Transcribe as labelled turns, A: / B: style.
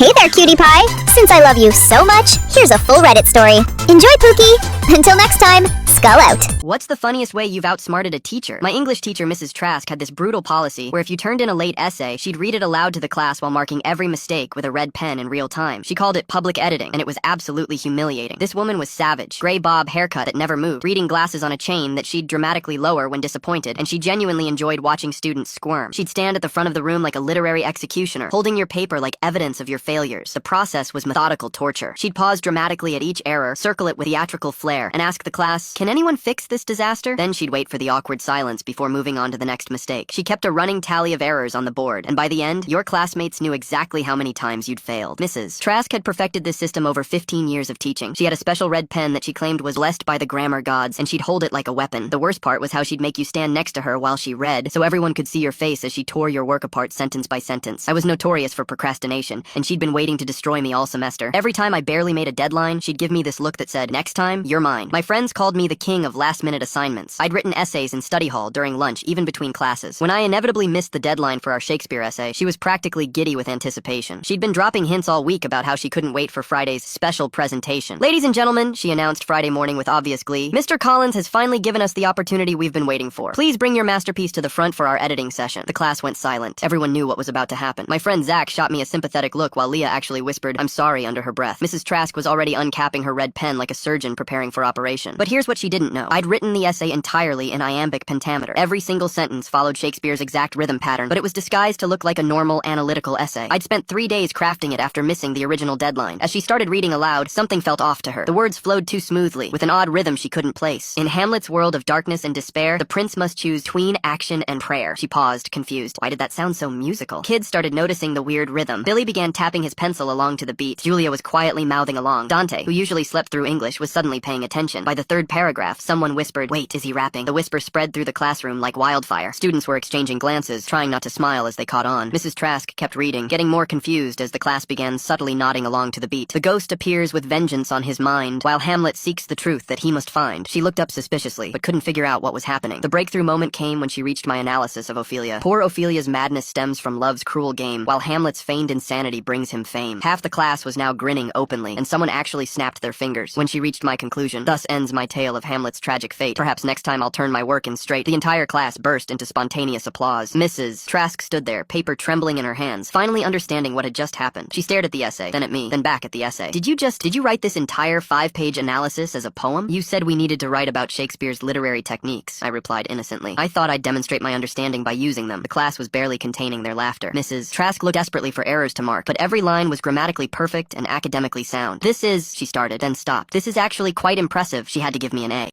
A: Hey there, cutie pie! Since I love you so much, here's a full Reddit story. Enjoy, Pookie! Until next time, skull out!
B: What's the funniest way you've outsmarted a teacher? My English teacher, Mrs. Trask, had this brutal policy where if you turned in a late essay, she'd read it aloud to the class while marking every mistake with a red pen in real time. She called it public editing, and it was absolutely humiliating. This woman was savage. Gray bob haircut that never moved, reading glasses on a chain that she'd dramatically lower when disappointed, and she genuinely enjoyed watching students squirm. She'd stand at the front of the room like a literary executioner, holding your paper like evidence of your failures. The process was methodical torture. She'd pause dramatically at each error, circle it with theatrical flair, and ask the class, "Can anyone fix this disaster?" Then she'd wait for the awkward silence before moving on to the next mistake. She kept a running tally of errors on the board, and by the end, your classmates knew exactly how many times you'd failed. Mrs. Trask had perfected this system over 15 years of teaching. She had a special red pen that she claimed was blessed by the grammar gods, and she'd hold it like a weapon. The worst part was how she'd make you stand next to her while she read, so everyone could see your face as she tore your work apart sentence by sentence. I was notorious for procrastination, and she'd been waiting to destroy me all semester. Every time I barely made a deadline, she'd give me this look that said, "Next time, you're mine." My friends called me the king of last-minute assignments. I'd written essays in study hall during lunch, even between classes. When I inevitably missed the deadline for our Shakespeare essay, she was practically giddy with anticipation. She'd been dropping hints all week about how she couldn't wait for Friday's special presentation. "Ladies and gentlemen," she announced Friday morning with obvious glee, "Mr. Collins has finally given us the opportunity we've been waiting for. Please bring your masterpiece to the front for our editing session." The class went silent. Everyone knew what was about to happen. My friend Zach shot me a sympathetic look while Leah actually whispered, "I'm sorry," under her breath. Mrs. Trask was already uncapping her red pen like a surgeon preparing for operation. But here's what she didn't know. I'd written the essay entirely in iambic pentameter. Every single sentence followed Shakespeare's exact rhythm pattern, but it was disguised to look like a normal, analytical essay. I'd spent 3 days crafting it after missing the original deadline. As she started reading aloud, something felt off to her. The words flowed too smoothly, with an odd rhythm she couldn't place. "In Hamlet's world of darkness and despair, the prince must choose between action and prayer." She paused, confused. Why did that sound so musical? Kids started noticing the weird rhythm. Billy began tapping his pencil along to the beat. Julia was quietly mouthing along. Dante, who usually slept through English, was suddenly paying attention. By the third paragraph, someone whispered, "Wait, is he rapping?" The whisper spread through the classroom like wildfire. Students were exchanging glances, trying not to smile as they caught on. Mrs. Trask kept reading, getting more confused as the class began subtly nodding along to the beat. "The ghost appears with vengeance on his mind, while Hamlet seeks the truth that he must find." She looked up suspiciously, but couldn't figure out what was happening. The breakthrough moment came when she reached my analysis of Ophelia. Poor Ophelia's madness stems from love's cruel game, while Hamlet's feigned insanity brings him fame. Half the class was now grinning openly, and someone actually snapped their fingers. When she reached my conclusion, "Thus ends my tale of Hamlet's tragic fate. Perhaps next time I'll turn my work in straight," the entire class burst into spontaneous applause. Mrs. Trask stood there, paper trembling in her hands, finally understanding what had just happened. She stared at the essay, then at me, then back at the essay. Did you write this entire 5-page analysis as a poem?" "You said we needed to write about Shakespeare's literary techniques," I replied innocently. "I thought I'd demonstrate my understanding by using them." The class was barely containing their laughter. Mrs. Trask looked desperately for errors to mark, but every line was grammatically perfect and academically sound. "This is," she started, then stopped. "This is actually quite impressive." She had to give me an